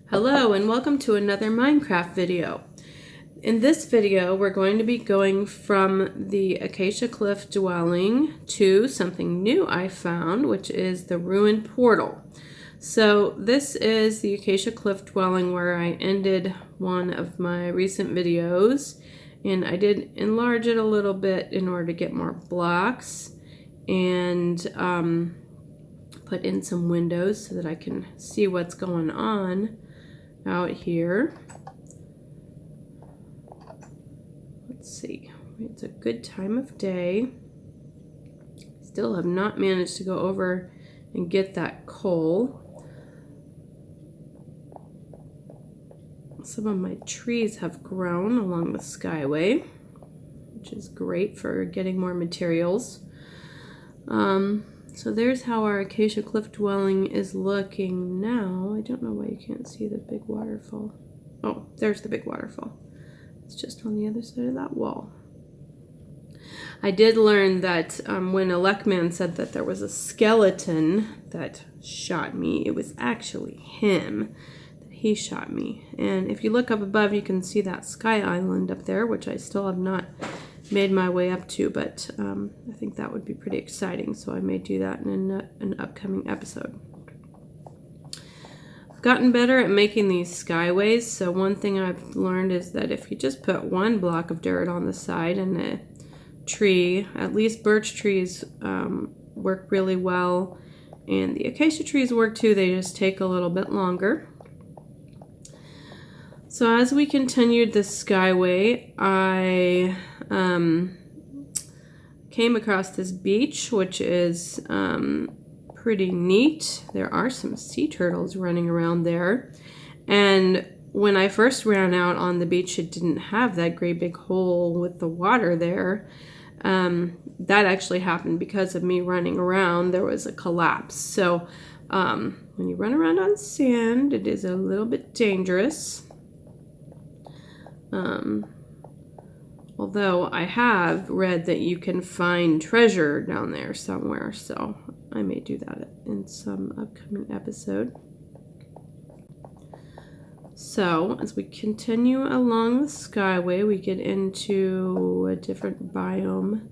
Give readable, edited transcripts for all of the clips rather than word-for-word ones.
Hello and welcome to another Minecraft video. In this video we're going to be going from the Acacia Cliff Dwelling to something new I found, which is the ruined portal. So this is the Acacia Cliff Dwelling where I ended one of my recent videos, and I did enlarge it a little bit in order to get more blocks and put in some windows so that I can see what's going on out here. Let's see, it's a good time of day. Still have not managed to go over and get that coal. Some of my trees have grown along the Skyway, which is great for getting more materials. So there's how our Acacia Cliff Dwelling is looking now. I don't know why you can't see the big waterfall. Oh, there's the big waterfall. It's just on the other side of that wall. I did learn that when Elecman said that there was a skeleton that shot me, it was actually him. He shot me. And if you look up above, you can see that sky island up there, which I still have not made my way up to, but I think that would be pretty exciting, so I may do that in an upcoming episode. I've gotten better at making these skyways, so one thing I've learned is that if you just put one block of dirt on the side and a tree, at least birch trees work really well, and the acacia trees work too, they just take a little bit longer. So as we continued the Skyway, I came across this beach, which is pretty neat. There are some sea turtles running around there. And when I first ran out on the beach, it didn't have that great big hole with the water there. That actually happened because of me running around. There was a collapse. So when you run around on sand, it is a little bit dangerous. Although I have read that you can find treasure down there somewhere, so I may do that in some upcoming episode. So as we continue along the Skyway, we get into a different biome,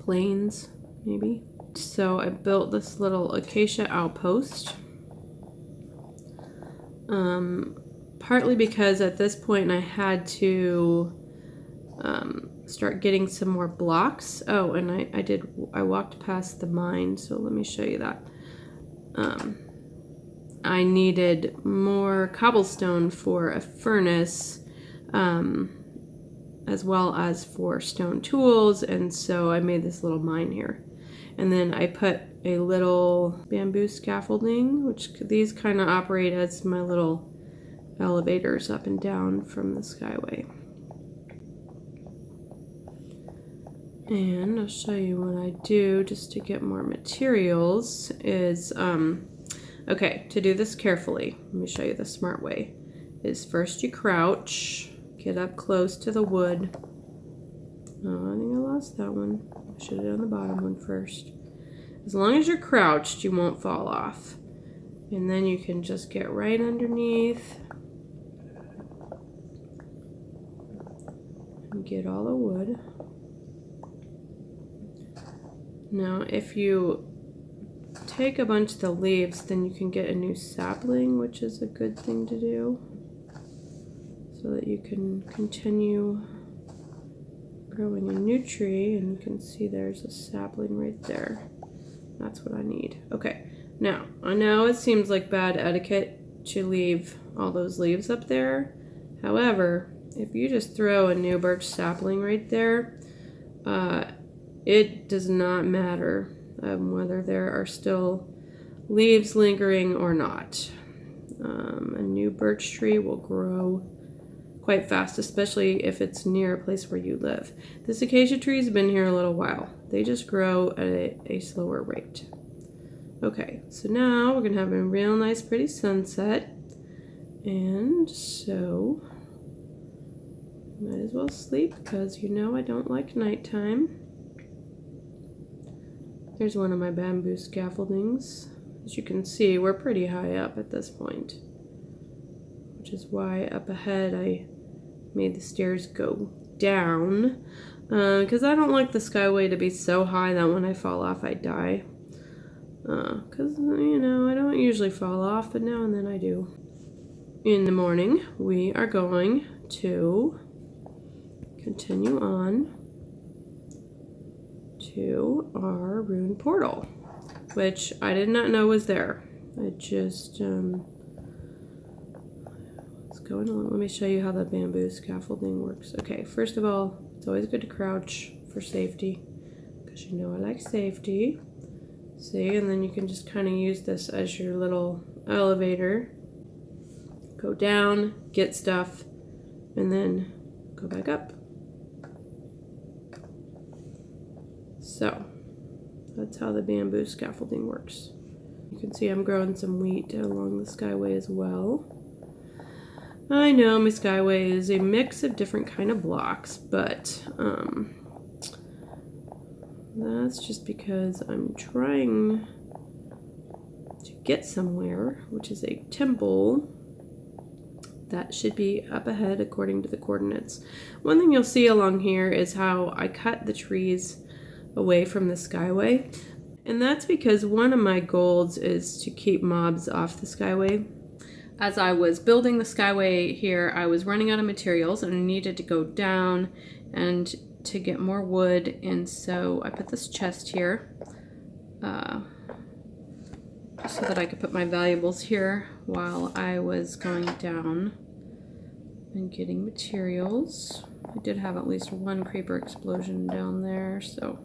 plains maybe. So I built this little acacia outpost. Partly because at this point I had to start getting some more blocks. Oh, and I walked past the mine, so let me show you that. I needed more cobblestone for a furnace, as well as for stone tools, and so I made this little mine here. And then I put a little bamboo scaffolding, which these kind of operate as my little elevators up and down from the Skyway. And I'll show you what I do just to get more materials is, okay, to do this carefully, let me show you the smart way, is first you crouch, get up close to the wood. Oh, I think I lost that one. I should have done the bottom one first. As long as you're crouched, you won't fall off. And then you can just get right underneath and get all the wood. Now, if you take a bunch of the leaves, then you can get a new sapling, which is a good thing to do, so that you can continue growing a new tree. And you can see there's a sapling right there. That's what I need. Okay, now I know it seems like bad etiquette to leave all those leaves up there. However, if you just throw a new birch sapling right there, it does not matter whether there are still leaves lingering or not. A new birch tree will grow quite fast, especially if it's near a place where you live. This acacia tree has been here a little while. They just grow at a slower rate. Okay, so now we're gonna have a real nice pretty sunset. And so, might as well sleep because you know I don't like nighttime. There's one of my bamboo scaffoldings. As you can see, we're pretty high up at this point. is why up ahead I made the stairs go down. Because I don't like the Skyway to be so high that when I fall off I die. Because, you know, I don't usually fall off, but now and then I do. In the morning, we are going to continue on to our rune portal, which I did not know was there. I just, what's going on? Let me show you how the bamboo scaffolding works. Okay, first of all, it's always good to crouch for safety, because you know I like safety. See, and then you can just kind of use this as your little elevator. Go down, get stuff, and then go back up. So, that's how the bamboo scaffolding works. You can see I'm growing some wheat along the Skyway as well. I know my Skyway is a mix of different kind of blocks, but that's just because I'm trying to get somewhere, which is a temple that should be up ahead according to the coordinates. One thing you'll see along here is how I cut the trees away from the Skyway. And that's because one of my goals is to keep mobs off the Skyway. As I was building the Skyway here, I was running out of materials and I needed to go down and to get more wood, and so I put this chest here so that I could put my valuables here while I was going down and getting materials. I did have at least one creeper explosion down there, so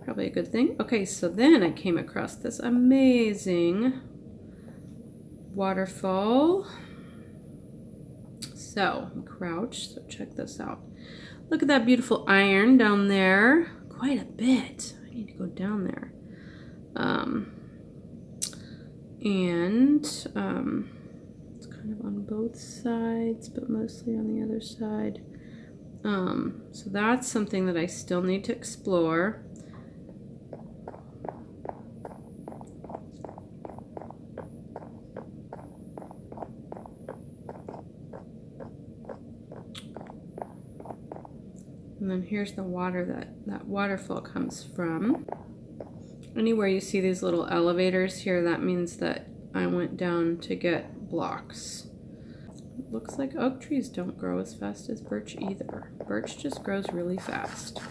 probably a good thing. Okay, so then I came across this amazing waterfall. So, crouch, so check this out. Look at that beautiful iron down there. Quite a bit. I need to go down there. It's kind of on both sides, but mostly on the other side. So that's something that I still need to explore. And then here's the water that waterfall comes from. Anywhere you see these little elevators here, that means that I went down to get blocks. It looks like oak trees don't grow as fast as birch either. Birch just grows really fast.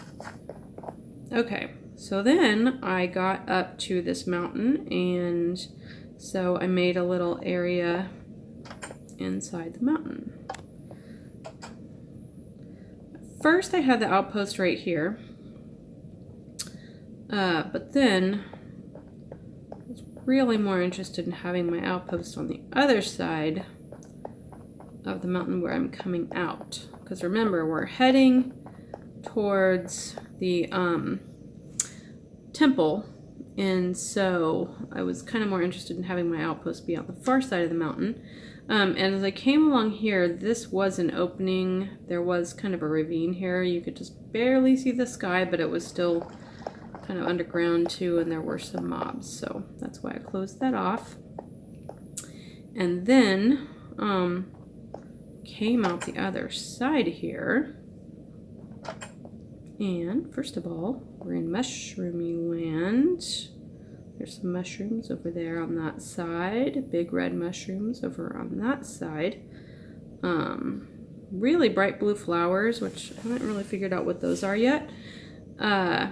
Okay, so then I got up to this mountain, and so I made a little area inside the mountain. First I had the outpost right here, but then I was really more interested in having my outpost on the other side of the mountain where I'm coming out. Because remember, we're heading towards the temple, and so I was kind of more interested in having my outpost be on the far side of the mountain. And as I came along here, this was an opening. There was kind of a ravine here. You could just barely see the sky, but it was still kind of underground too, and there were some mobs. So that's why I closed that off. And then came out the other side here. And first of all, we're in mushroomy land. There's some mushrooms over there on that side. Big red mushrooms over on that side. Really bright blue flowers, which I haven't really figured out what those are yet. I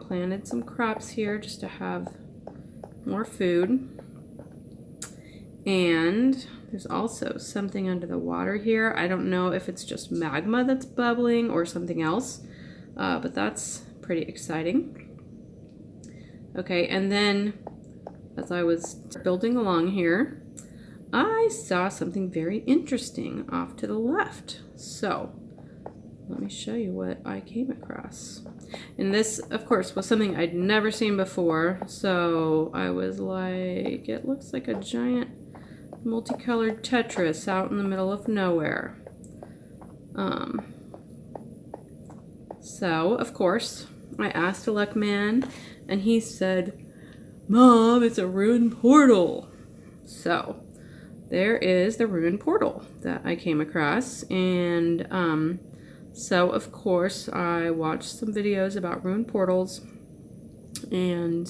planted some crops here just to have more food. And there's also something under the water here. I don't know if it's just magma that's bubbling or something else, but that's pretty exciting. Okay, and then as I was building along here, I saw something very interesting off to the left. So let me show you what I came across. And this, of course, was something I'd never seen before. So I was like, it looks like a giant multicolored Tetris out in the middle of nowhere. So, of course, I asked Luckman, and he said, "Mom, it's a ruined portal." So, there is the ruined portal that I came across. And so of course I watched some videos about ruined portals. And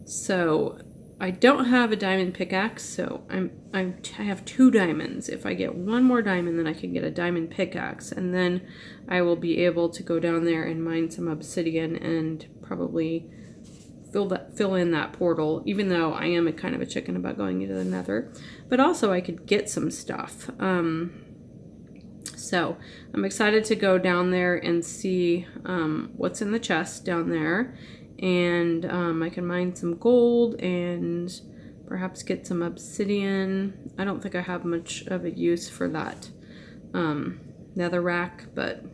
so I don't have a diamond pickaxe, so I have 2 diamonds. If I get 1 more diamond, then I can get a diamond pickaxe, and then I will be able to go down there and mine some obsidian and probably fill in that portal, even though I am kind of a chicken about going into the nether. But also I could get some stuff. So I'm excited to go down there and see what's in the chest down there. And I can mine some gold and perhaps get some obsidian. I don't think I have much of a use for that netherrack, but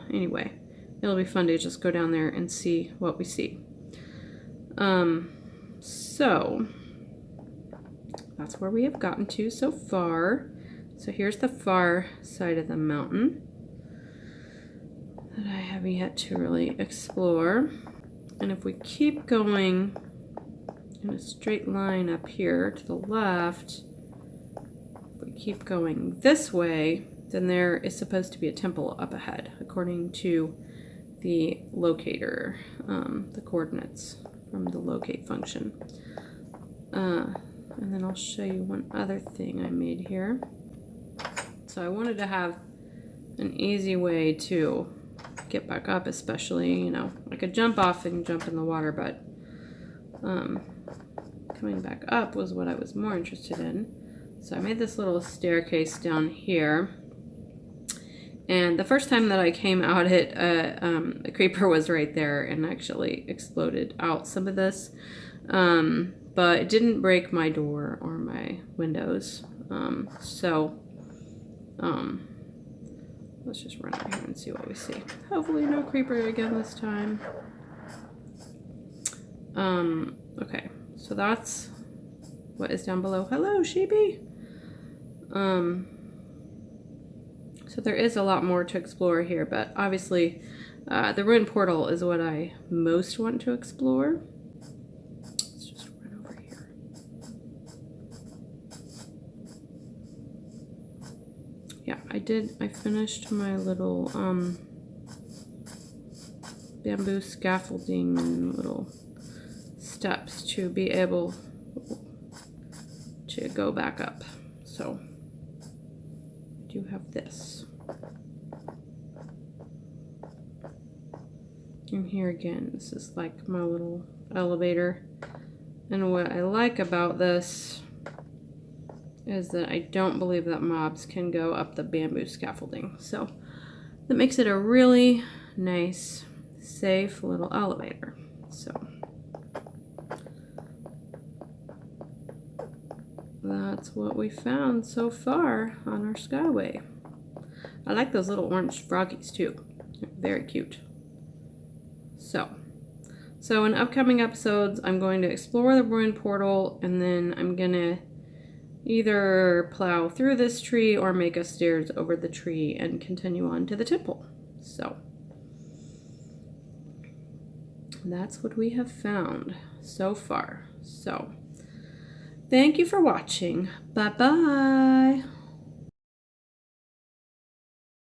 anyway, it'll be fun to just go down there and see what we see. So that's where we have gotten to so far. So here's the far side of the mountain that I have yet to really explore. And if we keep going in a straight line up here to the left, if we keep going this way, then there is supposed to be a temple up ahead, according to the locator, the coordinates from the locate function. And then I'll show you one other thing I made here. So I wanted to have an easy way to get back up, especially, you know, I could jump off and jump in the water, but coming back up was what I was more interested in. So I made this little staircase down here. And the first time that I came out it, a creeper was right there and actually exploded out some of this. But it didn't break my door or my windows. Let's just run out here and see what we see. Hopefully no creeper again this time. Okay, so that's what is down below. Hello, sheepy! So there is a lot more to explore here, but obviously the ruined portal is what I most want to explore. Let's just run over here. Yeah, I finished my little bamboo scaffolding and little steps to be able to go back up. So I do have this. And here again, this is like my little elevator. And what I like about this is that I don't believe that mobs can go up the bamboo scaffolding. So that makes it a really nice, safe little elevator. So that's what we found so far on our Skyway. I like those little orange froggies too. They're very cute. So in upcoming episodes, I'm going to explore the ruined portal, and then I'm gonna either plow through this tree or make a stairs over the tree and continue on to the temple. So that's what we have found so far. So thank you for watching. Bye-bye.